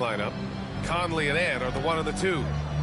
lineup. Conley and Ant are the 1 and the 2.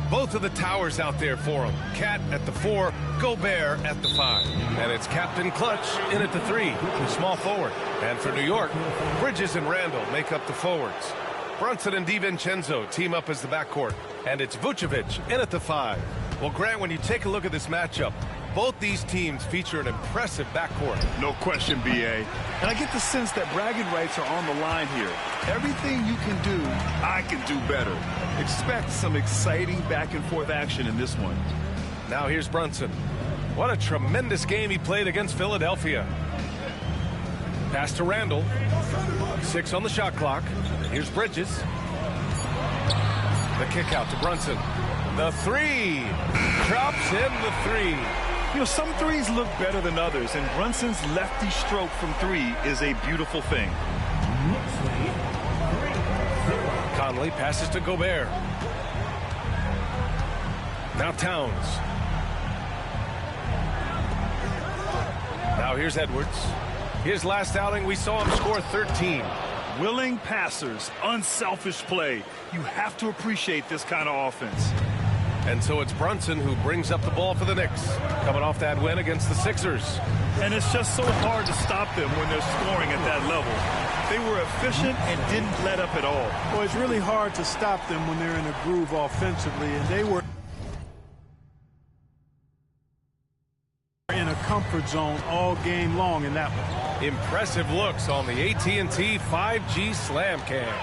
Both of the towers out there for him. Cat at the 4, Gobert at the 5. And it's Captain Clutch in at the 3, small forward. And for New York, Bridges and Randall make up the forwards. Brunson and DiVincenzo team up as the backcourt. And it's Vucevic in at the 5. Well, Grant, when you take a look at this matchup, both these teams feature an impressive backcourt. No question, B.A. And I get the sense that bragging rights are on the line here. Everything you can do, I can do better. Expect some exciting back-and-forth action in this one. Now here's Brunson. What a tremendous game he played against Philadelphia. Pass to Randall. 6 on the shot clock. Here's Bridges. The kick out to Brunson. The 3. Drops in the 3. You know, some threes look better than others, and Brunson's lefty stroke from 3 is a beautiful thing. Conley passes to Gobert. Now Towns. Now here's Edwards. His last outing, we saw him score 13. Willing passers, unselfish play. You have to appreciate this kind of offense. And so it's Brunson who brings up the ball for the Knicks, coming off that win against the Sixers. And it's just so hard to stop them when they're scoring at that level. They were efficient and didn't let up at all. Well, it's really hard to stop them when they're in a groove offensively, and they were in a comfort zone all game long in that one. Impressive looks on the AT&T 5G Slam Cam.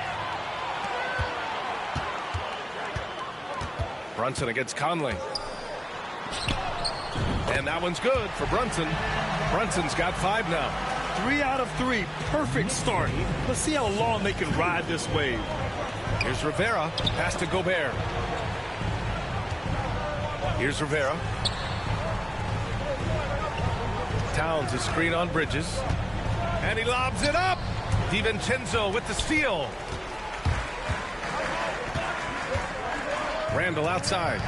Brunson against Conley. And that one's good for Brunson. Brunson's got 5 now. 3 out of 3. Perfect start. Let's see how long they can ride this wave. Here's Rivera. Pass to Gobert. Here's Rivera. Towns is screen on Bridges. And he lobs it up. DiVincenzo with the steal. Randall outside.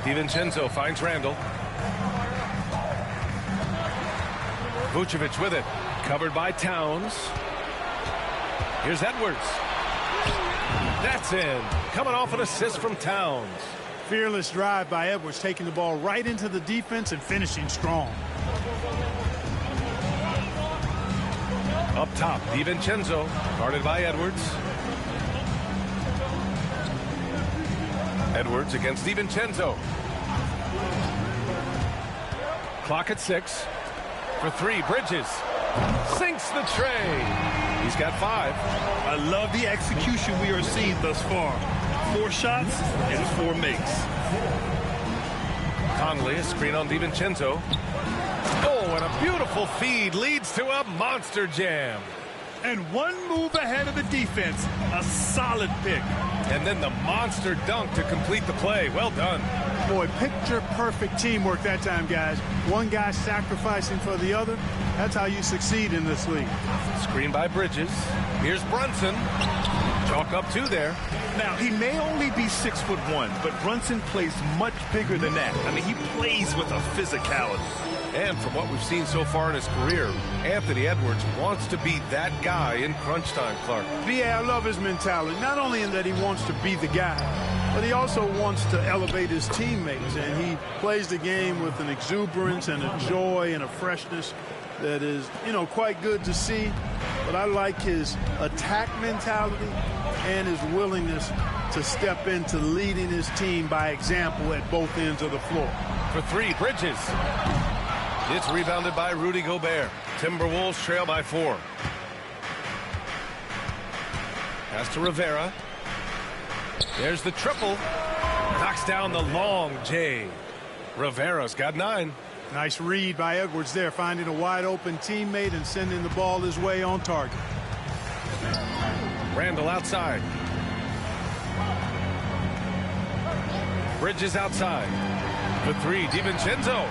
DiVincenzo finds Randall. Vucevic with it. Covered by Towns. Here's Edwards. That's in. Coming off an assist from Towns. Fearless drive by Edwards, taking the ball right into the defense and finishing strong. Up top, DiVincenzo, guarded by Edwards. Edwards against DiVincenzo. Clock at 6. For 3, Bridges. Sinks the tray. He's got 5. I love the execution we are seeing thus far. 4 shots and 4 makes. Conley, a screen on DiVincenzo. Oh, and a beautiful feed leads to a monster jam. And one move ahead of the defense. A solid pick. And then the monster dunk to complete the play. Well done. Boy, picture-perfect teamwork that time, guys. One guy sacrificing for the other. That's how you succeed in this league. Screen by Bridges. Here's Brunson. Chalk up 2 there. Now, he may only be 6'1", but Brunson plays much bigger than that. I mean, he plays with a physicality. And from what we've seen so far in his career, Anthony Edwards wants to be that guy in crunch time, Clark. B.A., I love his mentality, not only in that he wants to be the guy, but he also wants to elevate his teammates, and he plays the game with an exuberance and a joy and a freshness that is, you know, quite good to see. But I like his attack mentality and his willingness to step into leading his team by example at both ends of the floor. For 3, Bridges. It's rebounded by Rudy Gobert. Timberwolves trail by 4. Pass to Rivera. There's the triple. Knocks down the long J. Rivera's got 9. Nice read by Edwards there, finding a wide-open teammate and sending the ball his way on target. Randall outside. Bridges outside. The 3, DiVincenzo.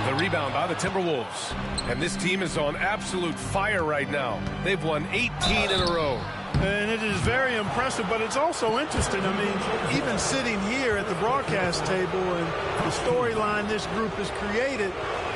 The rebound by the Timberwolves. And this team is on absolute fire right now. They've won 18 in a row. And it is very impressive, but it's also interesting. I mean, even sitting here at the broadcast table and the storyline this group has created,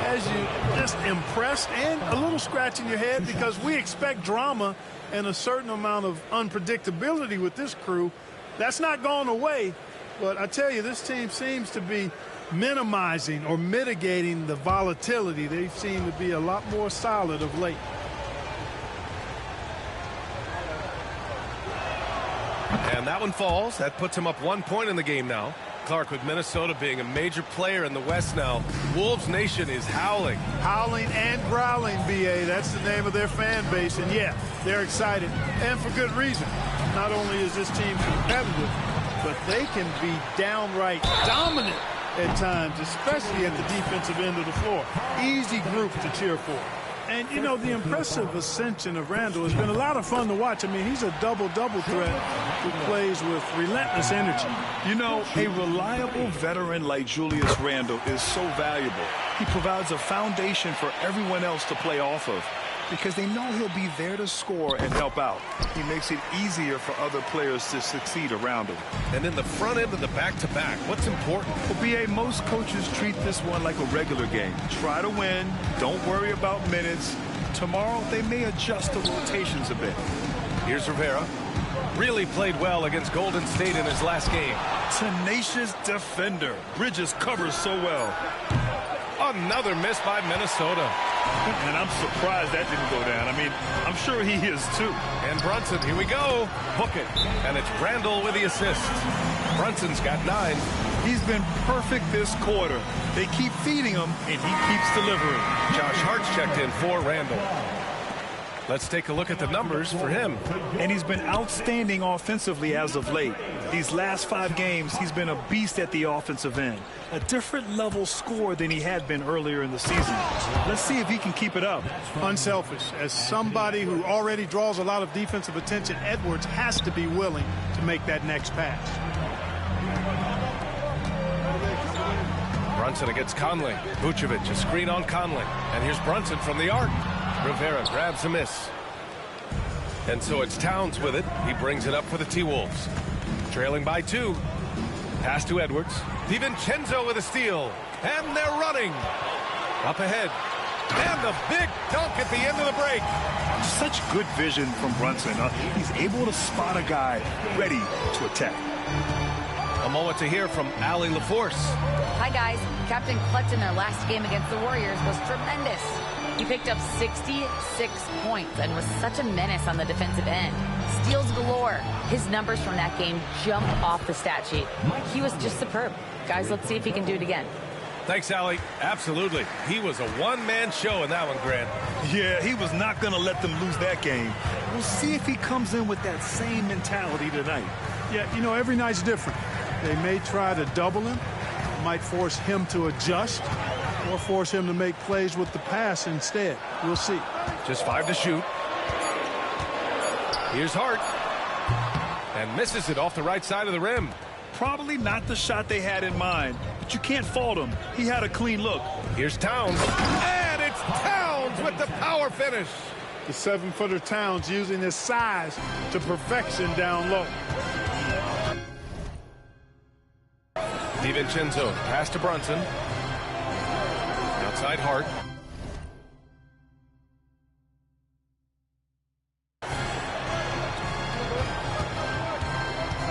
as you just impressed and a little scratch in your head because we expect drama and a certain amount of unpredictability with this crew. That's not gone away, but I tell you, this team seems to be minimizing or mitigating the volatility. They seem to be a lot more solid of late. And that one falls. That puts him up 1 point in the game now. Clark, with Minnesota being a major player in the West now, Wolves Nation is howling. Howling and growling, B.A. That's the name of their fan base. And, yeah, they're excited. And for good reason. Not only is this team competitive, but they can be downright dominant at times, especially at the defensive end of the floor. Easy group to cheer for. And, you know, the impressive ascension of Randle has been a lot of fun to watch. I mean, he's a double-double threat who plays with relentless energy. You know, a reliable veteran like Julius Randle is so valuable. He provides a foundation for everyone else to play off of because they know he'll be there to score and help out. He makes it easier for other players to succeed around him. And in the front end of the back-to-back, what's important? Well, B.A., most coaches treat this one like a regular game. Try to win. Don't worry about minutes. Tomorrow, they may adjust the rotations a bit. Here's Rivera. Really played well against Golden State in his last game. Tenacious defender. Bridges covers so well. Another miss by Minnesota. And I'm surprised that didn't go down. I mean, I'm sure he is too. And Brunson, here we go. Hook it. And it's Randle with the assist. Brunson's got 9. He's been perfect this quarter. They keep feeding him, and he keeps delivering. Josh Hart's checked in for Randle. Let's take a look at the numbers for him. And he's been outstanding offensively as of late. These last 5 games, he's been a beast at the offensive end. A different level score than he had been earlier in the season. Let's see if he can keep it up. Unselfish. As somebody who already draws a lot of defensive attention, Edwards has to be willing to make that next pass. Brunson against Conley. Vucevic, a screen on Conley. And here's Brunson from the arc. Rivera grabs a miss. And so it's Towns with it. He brings it up for the T-Wolves. Trailing by 2. Pass to Edwards. DiVincenzo with a steal. And they're running. Up ahead. And the big dunk at the end of the break. Such good vision from Brunson. He's able to spot a guy ready to attack. A moment to hear from Allie LaForce. Hi, guys. Captain Clutch in their last game against the Warriors was tremendous. He picked up 66 points and was such a menace on the defensive end. Steals galore. His numbers from that game jumped off the stat sheet. He was just superb. Guys, let's see if he can do it again. Thanks, Allie. Absolutely. He was a one-man show in that one, Grant. Yeah, he was not going to let them lose that game. We'll see if he comes in with that same mentality tonight. Yeah, you know, every night's different. They may try to double him, might force him to adjust, or force him to make plays with the pass instead. We'll see. Just 5 to shoot. Here's Hart. And misses it off the right side of the rim. Probably not the shot they had in mind, but you can't fault him. He had a clean look. Here's Towns. And it's Towns with the power finish. The 7-footer Towns using his size to perfection down low. DiVincenzo, pass to Brunson. Outside Hart.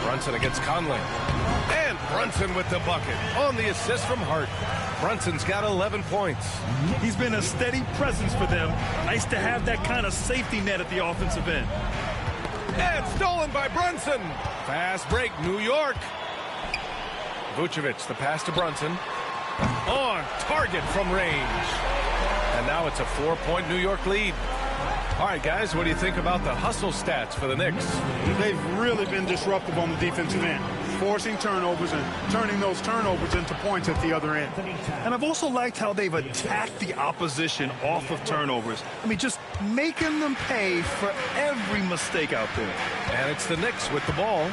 Brunson against Conley. And Brunson with the bucket on the assist from Hart. Brunson's got 11 points. He's been a steady presence for them. Nice to have that kind of safety net at the offensive end. And stolen by Brunson. Fast break, New York. Vucevic, the pass to Brunson. On target from range. And now it's a 4-point New York lead. All right, guys, what do you think about the hustle stats for the Knicks? They've really been disruptive on the defensive end, forcing turnovers and turning those turnovers into points at the other end. And I've also liked how they've attacked the opposition off of turnovers. I mean, just making them pay for every mistake out there. And it's the Knicks with the ball.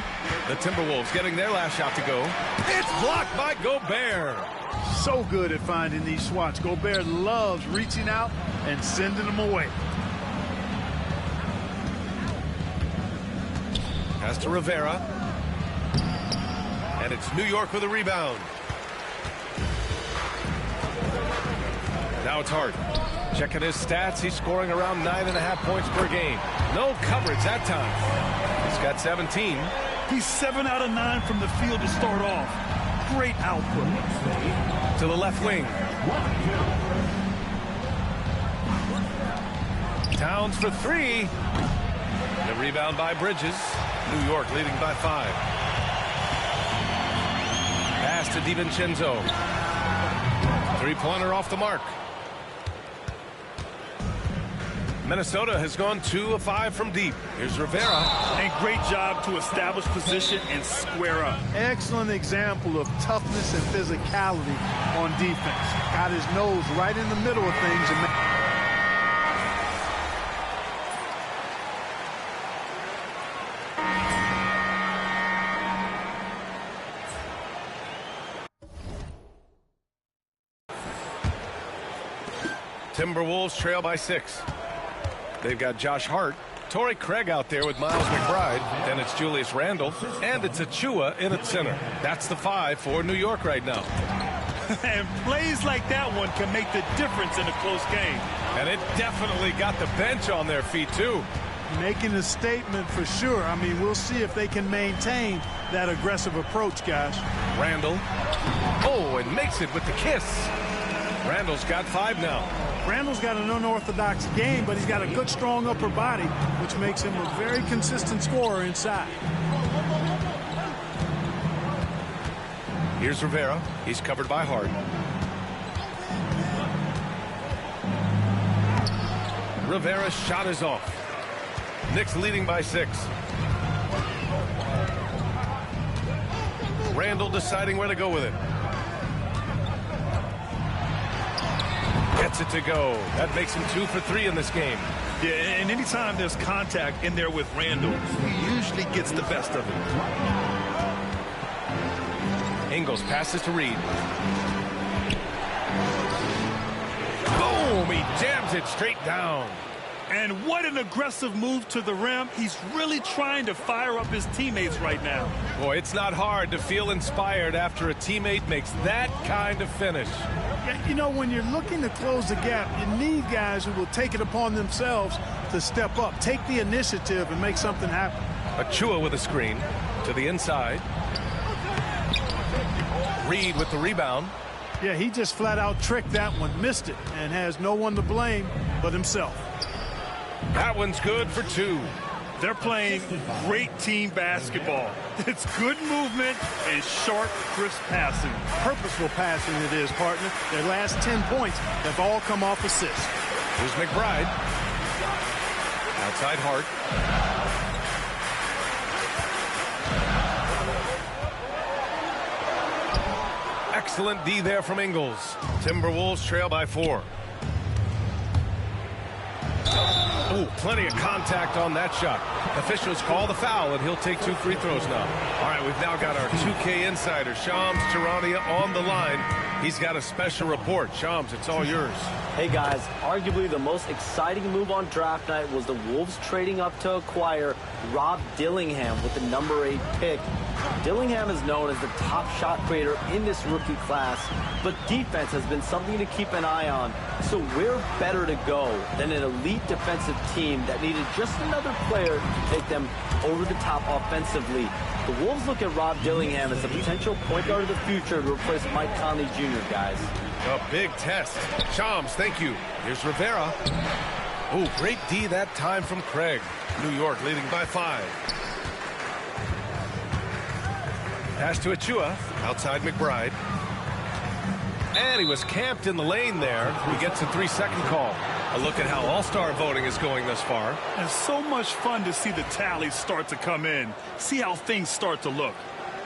The Timberwolves getting their last shot to go. It's blocked by Gobert. So good at finding these swats. Gobert loves reaching out and sending them away. Pass to Rivera. And it's New York with a rebound. Now it's Hart. Checking his stats, he's scoring around 9.5 points per game. No coverage that time. He's got 17. He's 7 out of 9 from the field to start off. Great output. To the left wing. Towns for 3. The rebound by Bridges. New York leading by 5. Pass to DiVincenzo. Three-pointer off the mark. Minnesota has gone 2 of 5 from deep. Here's Rivera. And great job to establish position and square up. Excellent example of toughness and physicality on defense. Got his nose right in the middle of things. And Timberwolves trail by 6. They've got Josh Hart, Torrey Craig out there with Miles McBride. Then it's Julius Randle, and it's Achua in at center. That's the 5 for New York right now. And plays like that one can make the difference in a close game. And it definitely got the bench on their feet, too. making a statement for sure. I mean, we'll see if they can maintain that aggressive approach, guys. Randle. Oh, and makes it with the kiss. Randle's got 5 now. Randle's got an unorthodox game, but he's got a good, strong upper body, which makes him a very consistent scorer inside. Here's Rivera. He's covered by Hart. Rivera's shot is off. Knicks leading by 6. Randle deciding where to go with it. Gets it to go. That makes him 2 for 3 in this game. Yeah, and anytime there's contact in there with Randle, he usually gets the best of it. Ingles passes to Reed. Boom! He jams it straight down. And what an aggressive move to the rim. He's really trying to fire up his teammates right now. Boy, it's not hard to feel inspired after a teammate makes that kind of finish. You know, when you're looking to close the gap, you need guys who will take it upon themselves to step up, take the initiative, and make something happen. Achua with a screen to the inside. Reed with the rebound. Yeah, he just flat out tricked that one, missed it, and has no one to blame but himself. That one's good for 2. They're playing great team basketball. It's good movement and sharp, crisp passing. Purposeful passing it is, partner. Their last 10 points have all come off assists. Here's McBride. Outside Hart. Excellent D there from Ingles. Timberwolves trail by 4. Ooh, plenty of contact on that shot. Officials call the foul, and he'll take 2 free throws now. All right, we've now got our 2K insider, Shams Charania, on the line. He's got a special report. Shams, it's all yours. Hey, guys, arguably the most exciting move on draft night was the Wolves trading up to acquire Rob Dillingham with the number 8 pick. Dillingham is known as the top shot creator in this rookie class, but defense has been something to keep an eye on. So where better to go than an elite defensive team that needed just another player to take them over the top offensively? The Wolves look at Rob Dillingham as a potential point guard of the future to replace Mike Conley Jr., guys. A big test. Shams, thank you. Here's Rivera. Oh, great D that time from Craig. New York leading by 5. Pass to Achua, outside McBride. And he was camped in the lane there. He gets a 3-second call. A look at how all-star voting is going thus far. And so much fun to see the tallies start to come in. See how things start to look.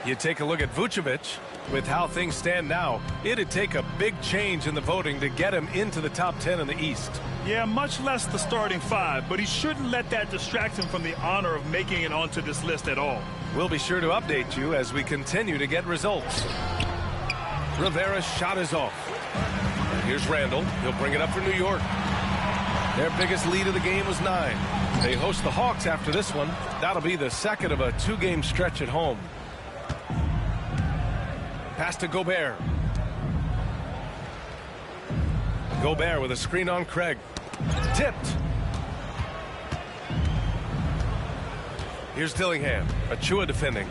You take a look at Vucevic. With how things stand now, it'd take a big change in the voting to get him into the top 10 in the East. Yeah, much less the starting 5, but he shouldn't let that distract him from the honor of making it onto this list at all. We'll be sure to update you as we continue to get results. Rivera's shot is off. Here's Randle. He'll bring it up for New York. Their biggest lead of the game was 9. They host the Hawks after this one. That'll be the second of a 2-game stretch at home. Pass to Gobert. Gobert with a screen on Craig. Tipped. Here's Dillingham. Achua defending.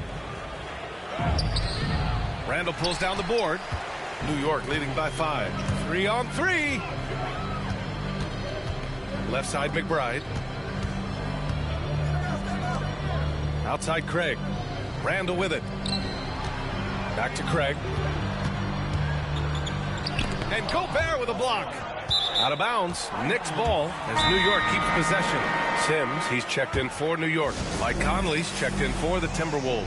Randall pulls down the board. New York leading by 5. 3-on-3. Left side McBride. Outside Craig. Randall with it. Back to Craig. And Gobert with a block. Out of bounds. Knicks ball as New York keeps possession. Sims, he's checked in for New York. Mike Conley's checked in for the Timberwolves.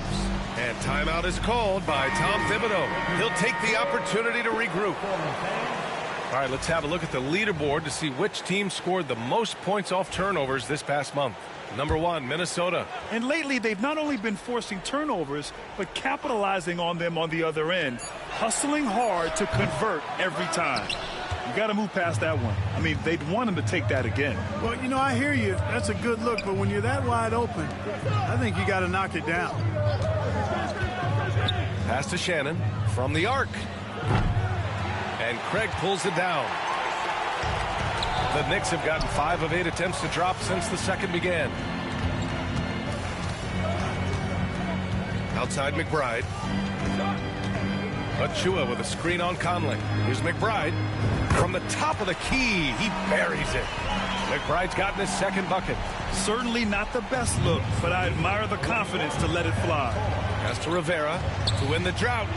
And timeout is called by Tom Thibodeau. He'll take the opportunity to regroup. All right, let's have a look at the leaderboard to see which team scored the most points off turnovers this past month. Number 1, Minnesota. And lately, they've not only been forcing turnovers, but capitalizing on them on the other end. Hustling hard to convert every time. You got to move past that one. I mean, they'd want him to take that again. Well, you know, I hear you. That's a good look. But when you're that wide open, I think you got to knock it down. Pass to Shannon from the arc. And Craig pulls it down. The Knicks have gotten 5 of 8 attempts to drop since the second began. Outside McBride. Achua with a screen on Conley. Here's McBride. From the top of the key, he buries it. McBride's gotten his second bucket. Certainly not the best look, but I admire the confidence to let it fly. Pass to Rivera to win the drought.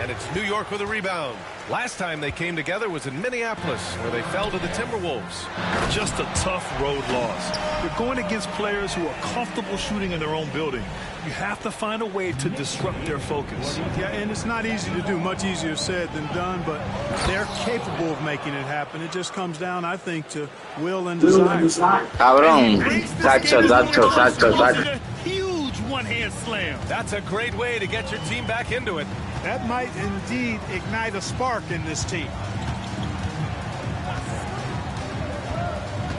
And it's New York with a rebound. Last time they came together was in Minneapolis, where they fell to the Timberwolves. Just a tough road loss. You're going against players who are comfortable shooting in their own building. You have to find a way to disrupt their focus. Yeah, and it's not easy to do. Much easier said than done, but they're capable of making it happen. It just comes down, I think, to will and desire. Cabrón, Sacho. Huge one-hand slam. That's a great way to get your team back into it. That might indeed ignite a spark in this team.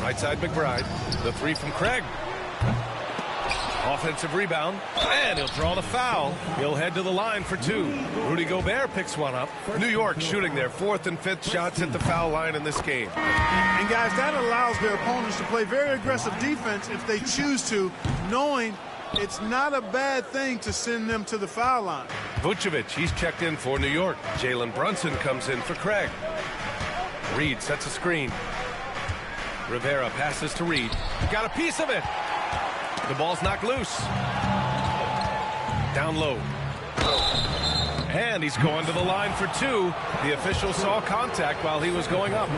Right side McBride. The 3 from Craig. Offensive rebound. And he'll draw the foul. He'll head to the line for 2. Rudy Gobert picks one up. New York shooting their 4th and 5th shots at the foul line in this game. And guys, that allows their opponents to play very aggressive defense if they choose to, knowing it's not a bad thing to send them to the foul line. Vucevic, he's checked in for New York. Jalen Brunson comes in for Craig. Reed sets a screen. Rivera passes to Reed. Got a piece of it. The ball's knocked loose. Down low. And he's going to the line for 2. The official saw contact while he was going up.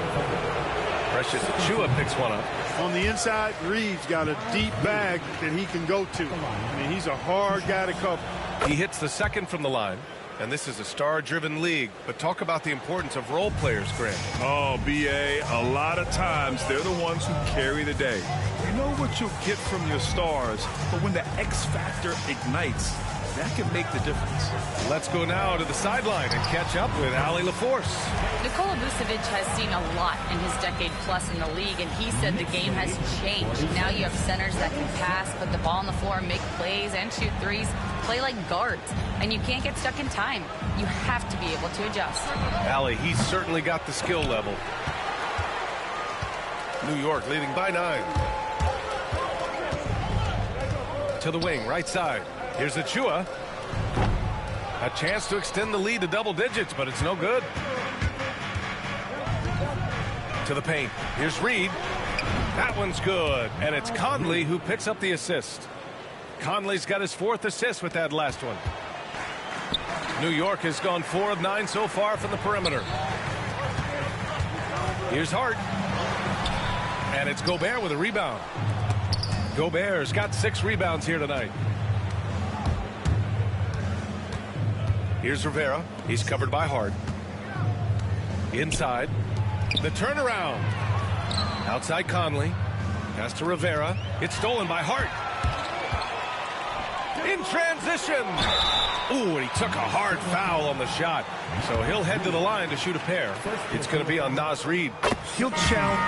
Precious Achua picks one up. On the inside, Reed's got a deep bag that he can go to. I mean, he's a hard guy to cover. He hits the second from the line. And this is a star-driven league. But talk about the importance of role players, Grant. Oh, B.A., a lot of times they're the ones who carry the day. You know what you'll get from your stars, but when the X factor ignites, that can make the difference. Let's go now to the sideline and catch up with Allie LaForce. Nikola Vucevic has seen a lot in his decade plus in the league, and he said the game has changed. Now you have centers that can pass, put the ball on the floor, make plays, and shoot threes, play like guards. And you can't get stuck in time. You have to be able to adjust. Allie, he's certainly got the skill level. New York leading by 9. To the wing, right side. Here's Achua. A chance to extend the lead to double digits, but it's no good. To the paint. Here's Reed. That one's good. And it's Conley who picks up the assist. Conley's got his 4th assist with that last one. New York has gone 4 of 9 so far from the perimeter. Here's Hart. And it's Gobert with a rebound. Gobert's got 6 rebounds here tonight. Here's Rivera. He's covered by Hart. Inside. The turnaround. Outside Conley. Pass to Rivera. It's stolen by Hart. In transition. Ooh, and he took a hard foul on the shot. So he'll head to the line to shoot a pair. It's going to be on Naz Reid. He'll challenge.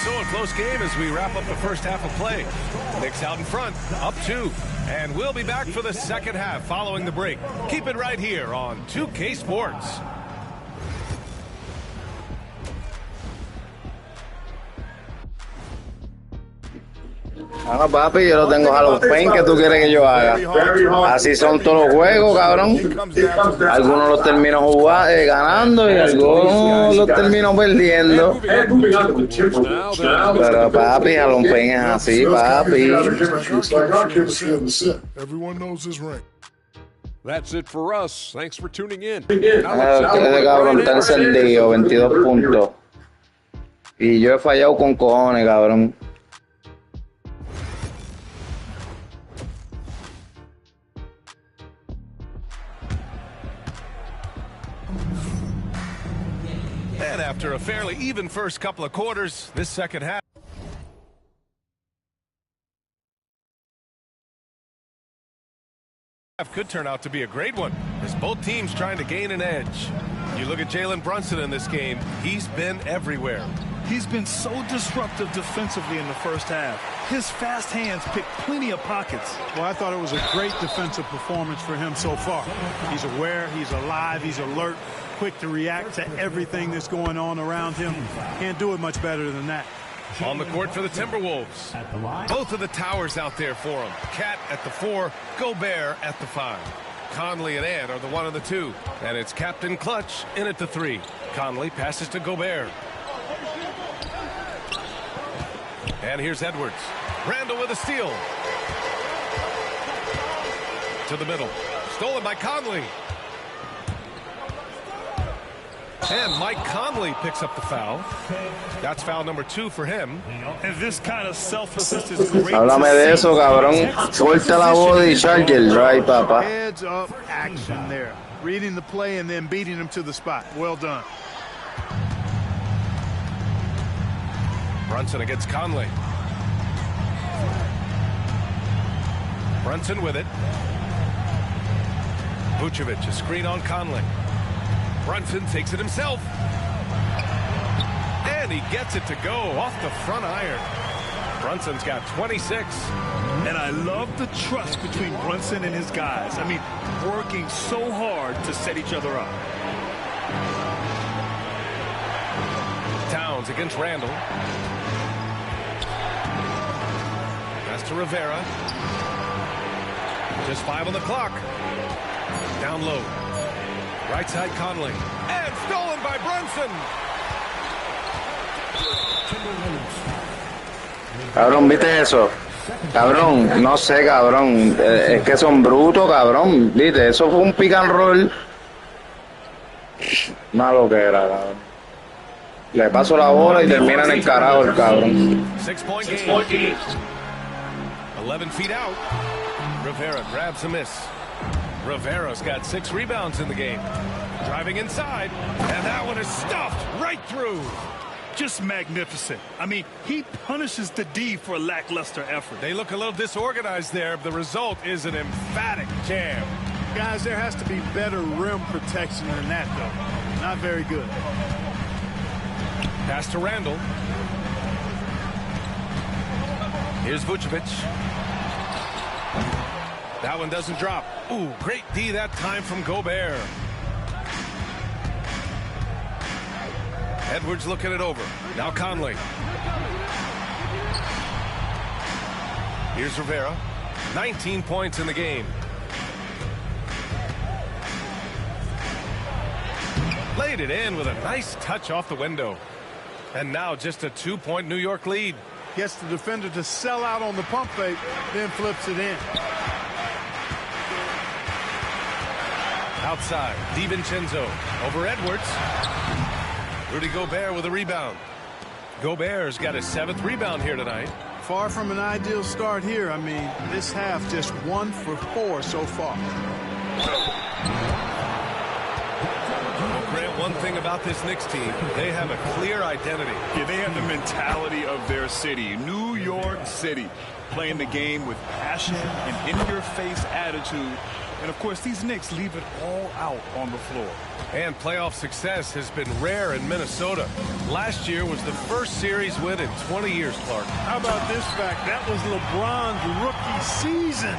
So a close game as we wrap up the first half of play. Knicks out in front, up 2. And we'll be back for the second half following the break. Keep it right here on 2K Sports. Ah, papi, yo lo tengo a los Pain que tú quieres que yo haga. Así son todos los juegos, cabrón. Algunos los termino ganando y algunos los termino perdiendo. Pero papi, a los Pain es así, papi. That's it for us. Thanks for tuning in. Este cabrón está encendido, 22 puntos. Y yo he fallado con cojones, cabrón. And after a fairly even first couple of quarters, this second half could turn out to be a great one, as both teams trying to gain an edge. You look at Jalen Brunson in this game, he's been everywhere. He's been so disruptive defensively in the first half. His fast hands pick plenty of pockets. Well, I thought it was a great defensive performance for him so far. He's aware, he's alive, he's alert, quick to react to everything that's going on around him. Can't do it much better than that. On the court for the Timberwolves. Both of the towers out there for him. Cat at the 4, Gobert at the 5. Conley and Ant are the 1 and the 2. And it's Captain Clutch in at the 3. Conley passes to Gobert. And here's Edwards. Randall with a steal. To the middle. Stolen by Conley. And Mike Conley picks up the foul. That's foul number 2 for him. And this kind of selflessness is great. Háblame de eso, cabrón. Suelta la body Charger, right, papá. Heads up action there. Reading the play and then beating him to the spot. Well done. Brunson against Conley. Brunson with it. Vucevic, a screen on Conley. Brunson takes it himself. And he gets it to go off the front iron. Brunson's got 26. And I love the trust between Brunson and his guys. I mean, working so hard to set each other up. Towns against Randall. Pass to Rivera. Just 5 on the clock. Down low. Right side Conley. And stolen by Brunson. Cabrón, ¿viste eso? Cabrón, no sé, cabrón. Es que son brutos, cabrón. ¿Viste? Eso fue un pick and roll. Malo que era, cabrón. Le paso la bola y termina en el carajo el cabrón. 6-point game. 11 feet out. Rivera grabs a miss. Rivera's got 6 rebounds in the game. Driving inside, and that one is stuffed right through. Just magnificent. I mean, he punishes the D for lackluster effort. They look a little disorganized there. The result is an emphatic jam. Guys, there has to be better rim protection than that, though. Not very good. Pass to Randall. Here's Vucevic. That one doesn't drop. Ooh, great D that time from Gobert. Edwards looking it over. Now Conley. Here's Rivera. 19 points in the game. Laid it in with a nice touch off the window. And now just a 2-point New York lead. Gets the defender to sell out on the pump fake, then flips it in. Outside, DiVincenzo over Edwards. Rudy Gobert with a rebound. Gobert's got his 7th rebound here tonight. Far from an ideal start here. I mean, this half just 1 for 4 so far. Well, Grant, one thing about this Knicks team, they have a clear identity. Yeah, they have the mentality of their city, New York City, playing the game with passion and in-your-face attitude And, of course, these Knicks leave it all out on the floor. And playoff success has been rare in Minnesota. Last year was the first series win in 20 years, Clark. How about this fact? That was LeBron's rookie season,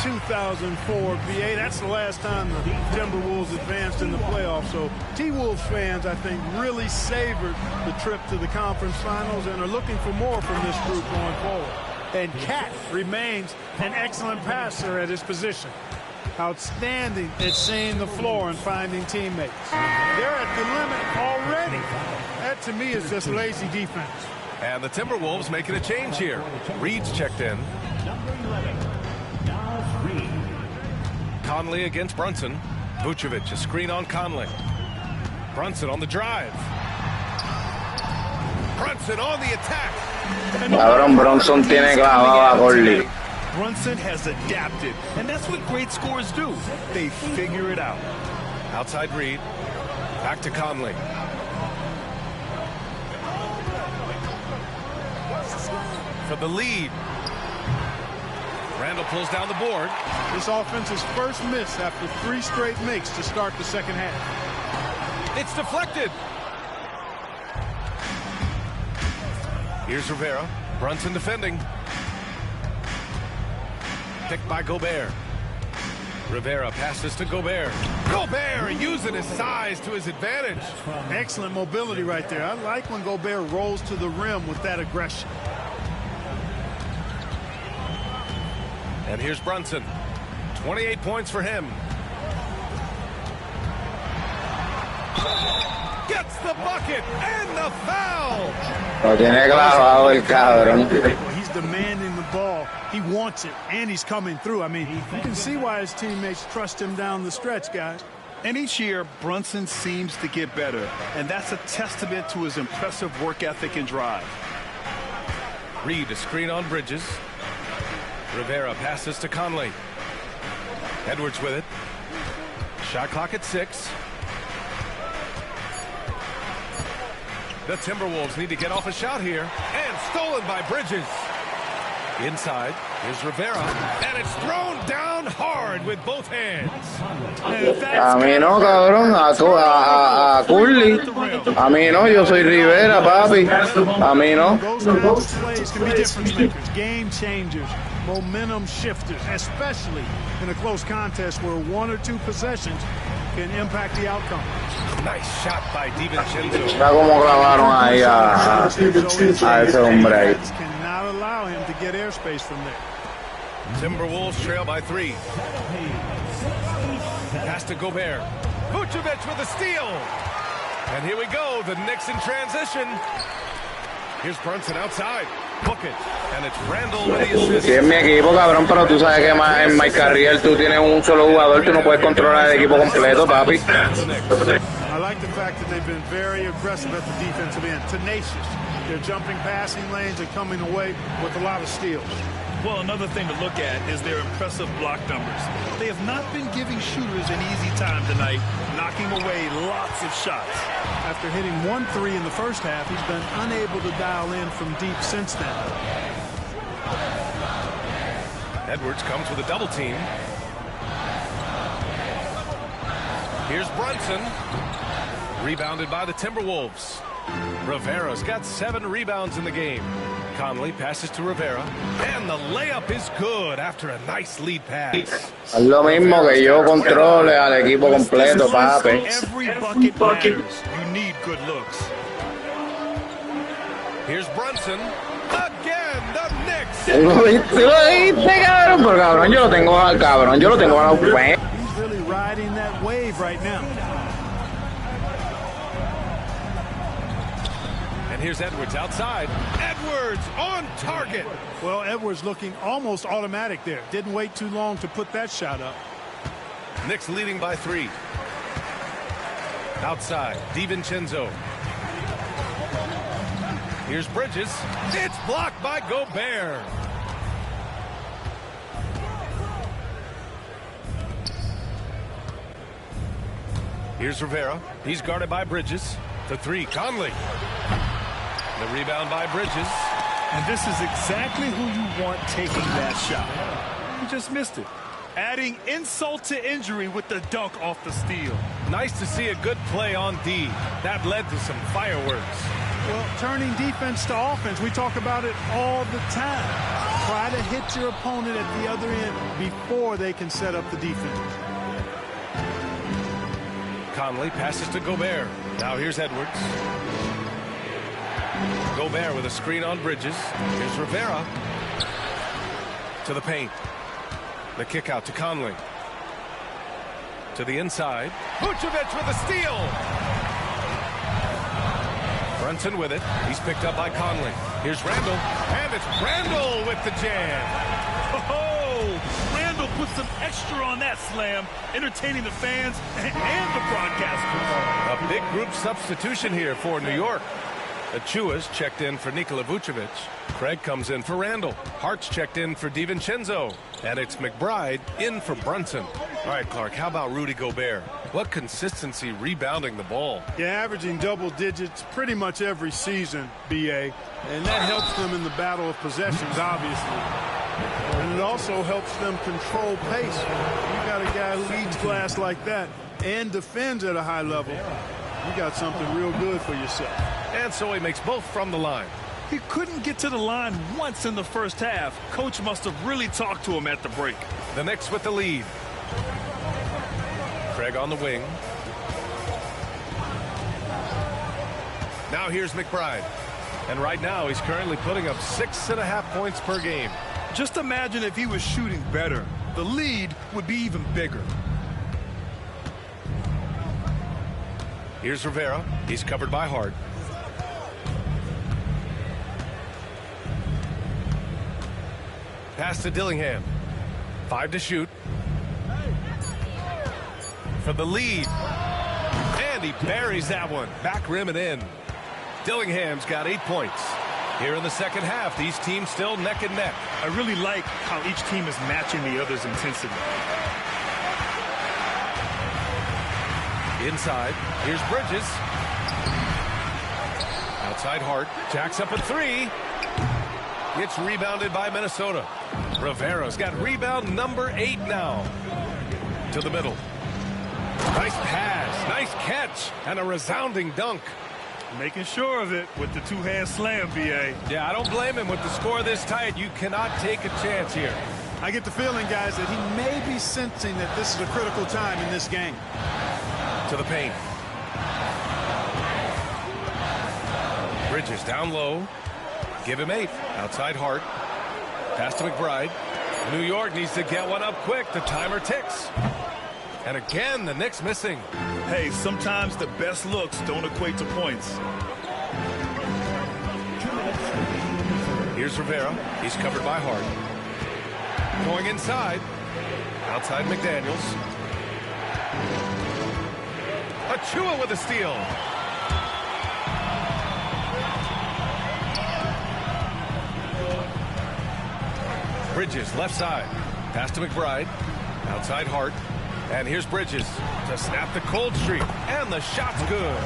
2004 BA. That's the last time the Timberwolves advanced in the playoffs. So T-Wolves fans, I think, really savored the trip to the conference finals and are looking for more from this group going forward. And Cat remains an excellent passer at his position. Outstanding at seeing the floor and finding teammates. They're at the limit already. That, to me, is just lazy defense. And the Timberwolves making a change here. Reed's checked in. Conley against Brunson. Vucevic, a screen on Conley. Brunson on the drive. Brunson on the attack. Cabrón, Brunson tiene clavado a Conley. Brunson has adapted, and that's what great scorers do. They figure it out. Outside Reed. Back to Conley. For the lead. Randall pulls down the board. This offense's first miss after 3 straight makes to start the second half. It's deflected. Here's Rivera. Brunson defending. Picked by Gobert. Rivera passes to Gobert. Gobert using his size to his advantage. Excellent mobility right there. I like when Gobert rolls to the rim with that aggression. And here's Brunson. 28 points for him. Gets the bucket and the foul. Lo tiene clavado el cabrón. He's demanding the ball. He wants it, and he's coming through. I mean, you can see why his teammates trust him down the stretch, guys. And each year, Brunson seems to get better, and that's a testament to his impressive work ethic and drive. Reed, a screen on Bridges. Rivera passes to Conley. Edwards with it. Shot clock at 6. The Timberwolves need to get off a shot here. And stolen by Bridges. Inside, here's Rivera. And it's thrown down hard with both hands. A mí no, cabrón. A Curly. A mí no, yo soy Rivera, papi. A mí no. Those plays can be difference makers, game changers, momentum shifters, especially in a close contest where 1 or 2 possessions can impact the outcome. Nice shot by DiVincenzo. Está como clavaron ahí a ese hombre ahí. Cannot allow him to get airspace from there. Timberwolves trail by 3. Pass to Gobert. Vucevic with a steal. And here we go, the Knicks in transition. Here's Brunson outside. Book it. And it's Randall with the assist. Sí, es mi equipo, cabrón, pero tú sabes que en Mike Carrier tú tienes un solo jugador, tú no puedes controlar el equipo completo, papi. I like the fact that they've been very aggressive at the defensive end, tenacious. They're jumping passing lanes and coming away with a lot of steals. Well, another thing to look at is their impressive block numbers. They have not been giving shooters an easy time tonight, knocking away lots of shots. After hitting 1 3 in the first half, he's been unable to dial in from deep since then. Edwards comes with a double team. Here's Brunson. Rebounded by the Timberwolves. Rivera's got 7 rebounds in the game. Conley passes to Rivera. And the layup is good after a nice lead pass. Es lo mismo que yo controle al equipo completo, papi. Every bucket matters. You need good looks. Here's Brunson. Again, the Knicks. ¿Lo viste, cabrón? Pero cabrón, yo lo tengo a la He's really riding that wave right now. And here's Edwards outside. Edwards on target. Well, Edwards looking almost automatic there. Didn't wait too long to put that shot up. Knicks leading by 3. Outside, DiVincenzo. Here's Bridges. It's blocked by Gobert. Here's Rivera. He's guarded by Bridges. The 3, Conley. The rebound by Bridges. And this is exactly who you want taking that shot. He just missed it. Adding insult to injury with the dunk off the steal. Nice to see a good play on D. That led to some fireworks. Well, turning defense to offense, we talk about it all the time. Try to hit your opponent at the other end before they can set up the defense. Conley passes to Gobert. Now here's Edwards. Gobert with a screen on Bridges. Here's Rivera. To the paint. The kick out to Conley. To the inside. Vucevic with a steal. Brunson with it. He's picked up by Conley. Here's Randall. And it's Randall with the jam. Oh, Randall put some extra on that slam, entertaining the fans and the broadcasters. A big group substitution here for New York. Achua's checked in for Nikola Vucevic. Craig comes in for Randall. Hart's checked in for DiVincenzo. And it's McBride in for Brunson. All right, Clark, how about Rudy Gobert? What consistency rebounding the ball. Yeah, averaging double digits pretty much every season, B.A. And that helps them in the battle of possessions, obviously. And it also helps them control pace. You got a guy who leads glass like that and defends at a high level. You got something real good for yourself. And so he makes both from the line. He couldn't get to the line once in the first half. Coach must have really talked to him at the break. The Knicks with the lead. Craig on the wing. Now here's McBride. And right now he's currently putting up 6.5 points per game. Just imagine if he was shooting better. The lead would be even bigger. Here's Rivera. He's covered by Hart. Pass to Dillingham. 5 to shoot. For the lead. And he buries that one. Back rim and in. Dillingham's got 8 points. Here in the second half, these teams still neck and neck. I really like how each team is matching the other's intensity. Inside, here's Bridges. Outside Hart, jacks up a 3. It's rebounded by Minnesota. Rivera's got rebound number 8 now. To the middle. Nice pass, nice catch, and a resounding dunk. Making sure of it with the two-hand slam, B.A. Yeah, I don't blame him with the score this tight. You cannot take a chance here. I get the feeling, guys, that he may be sensing that this is a critical time in this game. To the paint. Bridges down low. Give him 8. Outside Hart. Pass to McBride. New York needs to get one up quick. The timer ticks. And again, the Knicks missing. Hey, sometimes the best looks don't equate to points. Here's Rivera. He's covered by Hart. Going inside. Outside McDaniels. Achua with a steal. Bridges, left side. Pass to McBride. Outside Hart. And here's Bridges to snap the cold streak. And the shot's good.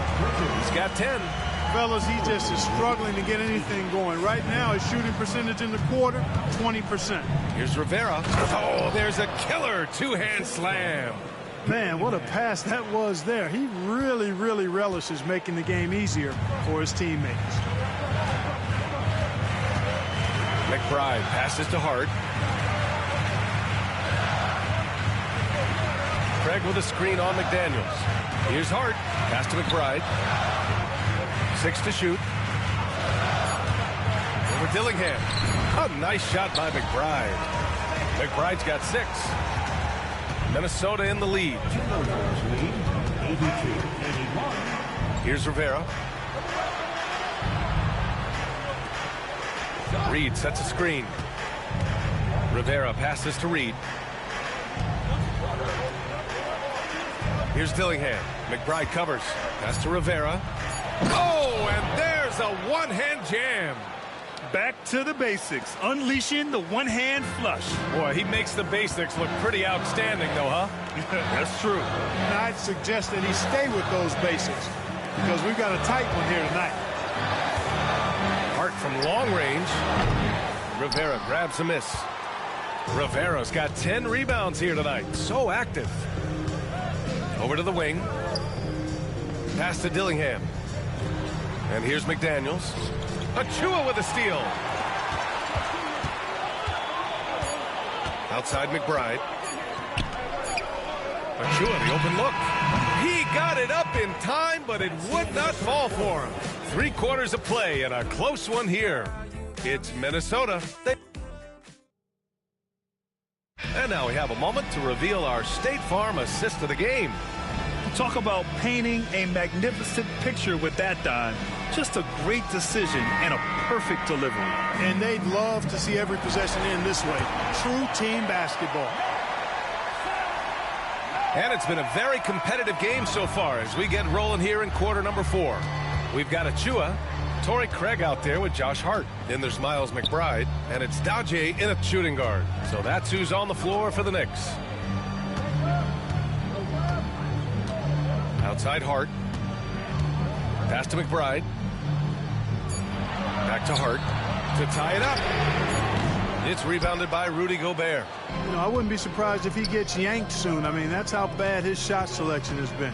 He's got 10. Fellas, he just is struggling to get anything going. Right now, his shooting percentage in the quarter, 20%. Here's Rivera. Oh, there's a killer two-hand slam. Man, what a pass that was there. He really, really relishes making the game easier for his teammates. McBride passes to Hart. Craig with a screen on McDaniels. Here's Hart. Pass to McBride. 6 to shoot. Over Dillingham. A nice shot by McBride. McBride's got 6. Minnesota in the lead. Here's Rivera. Reed sets a screen. Rivera passes to Reed. Here's Dillingham. McBride covers. Pass to Rivera. Oh, and there's a one-hand jam. Back to the basics. Unleashing the one-hand flush. Boy, he makes the basics look pretty outstanding, though, huh? That's true. And I'd suggest that he stay with those basics because we've got a tight one here tonight. Hart from long range. Rivera grabs a miss. Rivera's got 10 rebounds here tonight. So active. Over to the wing. Pass to Dillingham. And here's McDaniels. Achiuwa with a steal. Outside McBride. Achiuwa, the open look. He got it up in time, but it would not fall for him. 3 quarters of play and a close one here. It's Minnesota. And now we have a moment to reveal our State Farm assist of the game. Talk about painting a magnificent picture with that dime. Just a great decision and a perfect delivery. And they'd love to see every possession end this way. True team basketball. And it's been a very competitive game so far as we get rolling here in quarter number 4. We've got Achiuwa, Torrey Craig out there with Josh Hart. Then there's Miles McBride, and it's Daje in at shooting guard. So that's who's on the floor for the Knicks. Outside Hart. Pass to McBride. Back to Hart to tie it up. It's rebounded by Rudy Gobert. You know, I wouldn't be surprised if he gets yanked soon. I mean, that's how bad his shot selection has been.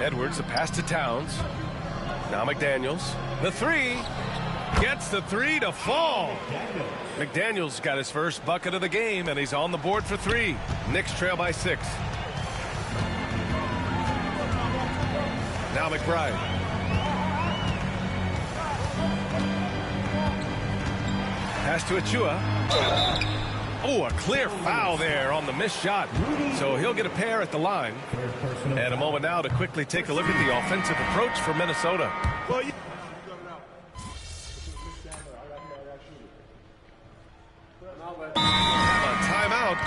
Edwards, the pass to Towns. Now McDaniels. The 3. Gets the 3 to fall. McDaniels got his first bucket of the game, and he's on the board for 3. Knicks trail by 6. Now McBride. Pass to Achiuwa. Oh, a clear foul there on the missed shot. So he'll get a pair at the line. And a moment now to quickly take a look at the offensive approach for Minnesota.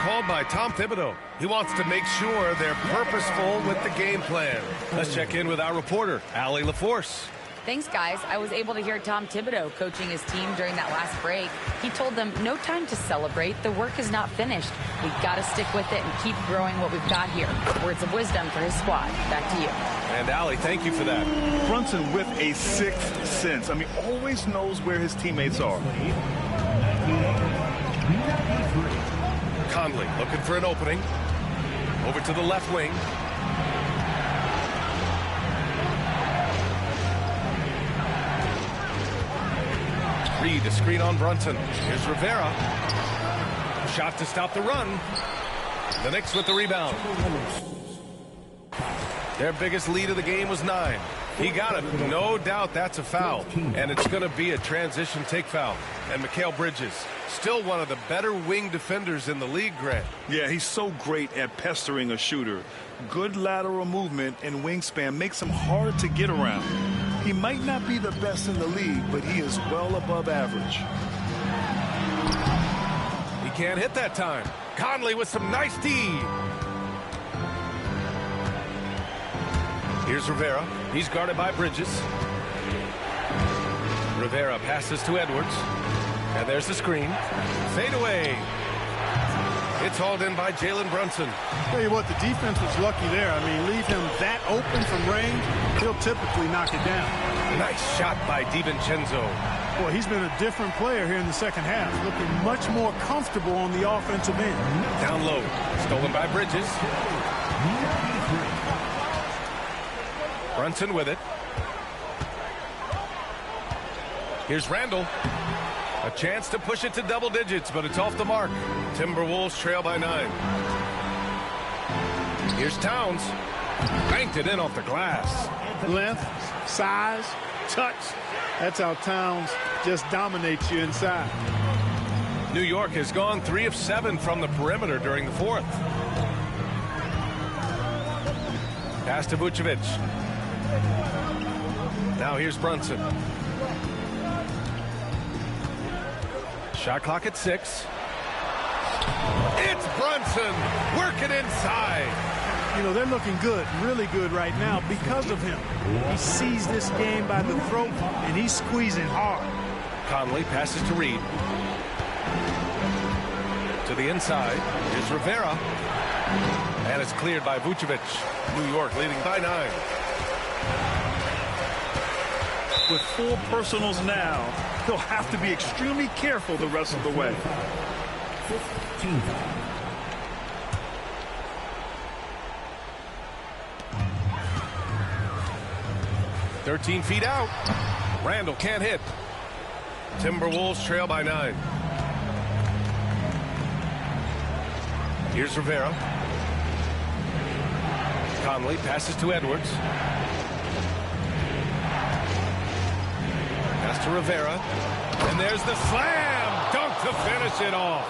Called by Tom Thibodeau. He wants to make sure they're purposeful with the game plan. Let's check in with our reporter, Allie LaForce. Thanks, guys. I was able to hear Tom Thibodeau coaching his team during that last break. He told them, no time to celebrate. The work is not finished. We've got to stick with it and keep growing what we've got here. Words of wisdom for his squad. Back to you. And Allie, thank you for that. Brunson with a 6th sense. I mean, always knows where his teammates are. Conley looking for an opening. Over to the left wing. Reed, a screen on Brunson. Here's Rivera. Shot to stop the run. The Knicks with the rebound. Their biggest lead of the game was 9. He got it. No doubt that's a foul. And it's going to be a transition take foul. And Mikal Bridges, still one of the better wing defenders in the league, Grant. Yeah, he's so great at pestering a shooter. Good lateral movement and wingspan makes him hard to get around. He might not be the best in the league, but he is well above average. He can't hit that time. Conley with some nice D. Here's Rivera. He's guarded by Bridges. Rivera passes to Edwards. And there's the screen. Fade away. It's hauled in by Jalen Brunson. Tell you what, the defense was lucky there. I mean, leave him that open from range, he'll typically knock it down. Nice shot by DiVincenzo. Boy, he's been a different player here in the second half, looking much more comfortable on the offensive end. Down low. Stolen by Bridges. Brunson with it. Here's Randall. A chance to push it to double digits, but it's off the mark. Timberwolves trail by 9. Here's Towns. Banked it in off the glass. Length, size, touch. That's how Towns just dominates you inside. New York has gone 3 of 7 from the perimeter during the 4th. Pass to Vucevic. Now here's Brunson. Shot clock at 6. It's Brunson working inside. You know, they're looking good, really good right now because of him. He sees this game by the throat, and he's squeezing hard. Conley passes to Reed. To the inside. Here's Rivera. And it's cleared by Vucevic. New York leading by 9. With 4 personals now, he'll have to be extremely careful the rest of the way. 15 foul. 13 feet out. Randall can't hit. Timberwolves trail by 9. Here's Rivera. Conley passes to Edwards. Pass to Rivera. And there's the slam dunk to finish it off.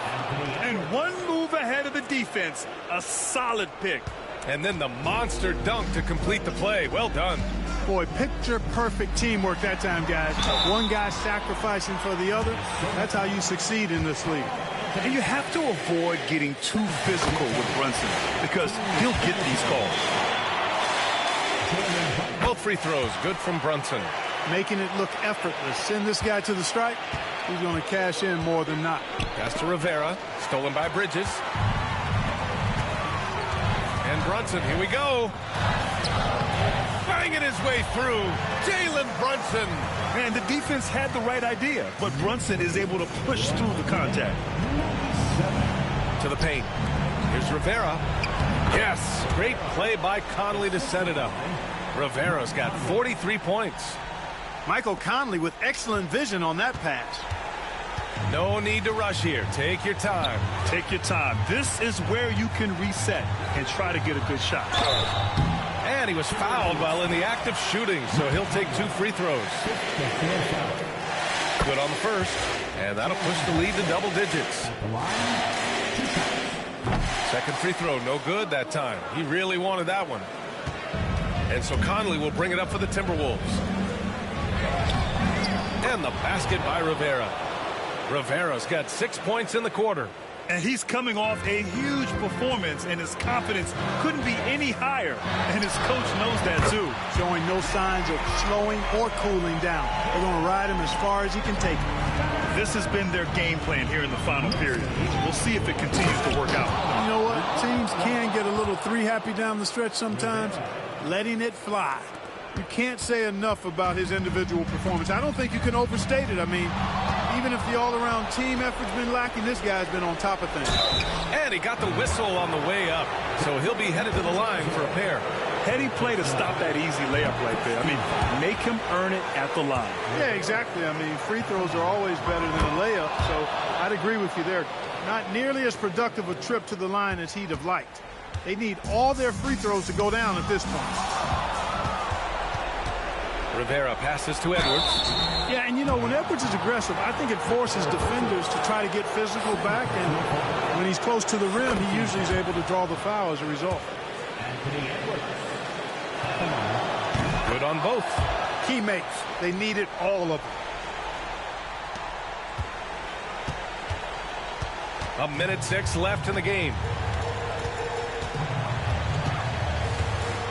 And one move ahead of the defense. A solid pick. And then the monster dunk to complete the play. Well done. Boy, picture-perfect teamwork that time, guys. One guy sacrificing for the other. That's how you succeed in this league. And you have to avoid getting too physical with Brunson because he'll get these calls. Both free throws good from Brunson. Making it look effortless. Send this guy to the stripe. He's going to cash in more than not. Pass to Rivera. Stolen by Bridges. And Brunson, here we go. Banging his way through. Jalen Brunson. And the defense had the right idea, but Brunson is able to push through the contact. To the paint. Here's Rivera. Yes, great play by Conley to set it up. Rivera's got 43 points. Michael Conley with excellent vision on that pass. No need to rush here. Take your time. Take your time. This is where you can reset and try to get a good shot. And he was fouled while in the act of shooting, so he'll take 2 free throws. Good on the first, and that'll push the lead to double digits. Second free throw, no good that time. He really wanted that one. And so Conley will bring it up for the Timberwolves. And the basket by Rivera. Rivera's got 6 points in the quarter. And he's coming off a huge performance, and his confidence couldn't be any higher. And his coach knows that, too. Showing no signs of slowing or cooling down. They're going to ride him as far as he can take him. This has been their game plan here in the final period. We'll see if it continues to work out. You know what? Teams can get a little three-happy down the stretch sometimes. Letting it fly. You can't say enough about his individual performance. I don't think you can overstate it. I mean, even if the all-around team effort's been lacking, this guy's been on top of things. And he got the whistle on the way up, so he'll be headed to the line for a pair. Heady play to stop that easy layup right there. I mean, make him earn it at the line. Yeah, exactly. I mean, free throws are always better than a layup, so I'd agree with you there. Not nearly as productive a trip to the line as he'd have liked. They need all their free throws to go down at this point. Rivera passes to Edwards. Yeah, and you know, when Edwards is aggressive, I think it forces defenders to try to get physical back, and when he's close to the rim, he usually is able to draw the foul as a result. Good on both. Teammates, they needed all of them. 1:06 left in the game.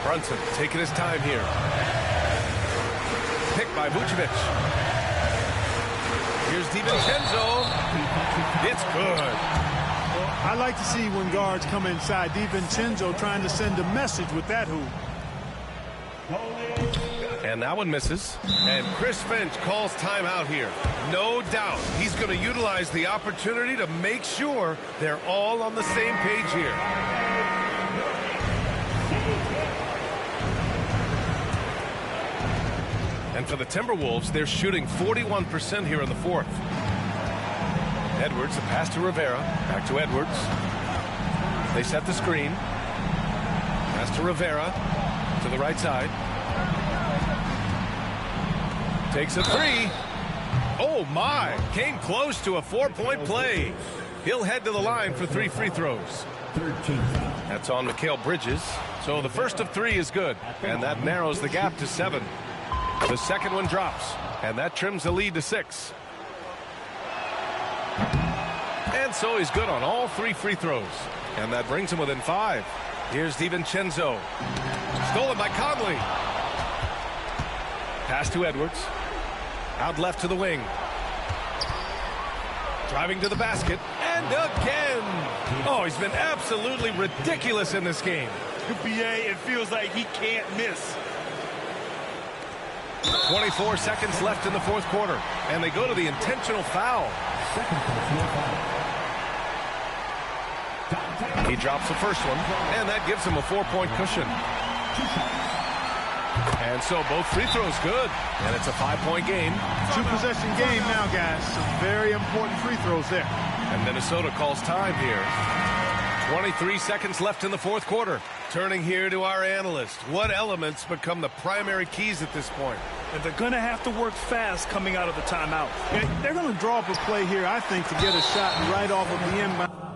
Brunson taking his time here. Picked by Vucevic. Here's DiVincenzo. It's good. Well, I like to see when guards come inside. DiVincenzo trying to send a message with that hoop. And that one misses. And Chris Finch calls timeout here. No doubt he's going to utilize the opportunity to make sure they're all on the same page here. And for the Timberwolves, they're shooting 41% here in the fourth. Edwards, a pass to Rivera. Back to Edwards. They set the screen. Pass to Rivera. To the right side. Takes a three. Oh, my. Came close to a 4-point play. He'll head to the line for 3 free throws. That's on Mikal Bridges. So the first of 3 is good. And that narrows the gap to 7. The second one drops, and that trims the lead to 6. And so he's good on all 3 free throws. And that brings him within 5. Here's DiVincenzo. Stolen by Conley. Pass to Edwards. Out left to the wing. Driving to the basket. And again. Oh, he's been absolutely ridiculous in this game. BA, it feels like he can't miss. 24 seconds left in the fourth quarter, and they go to the intentional foul. He drops the first one, and that gives him a 4-point cushion. And so both free throws good, and it's a 5-point game. 2-possession game now, guys. Some very important free throws there. And Minnesota calls time here. 23 seconds left in the fourth quarter. Turning here to our analyst. What elements become the primary keys at this point? And they're going to have to work fast coming out of the timeout. They're going to draw up a play here, I think, to get a shot right off of the inbound.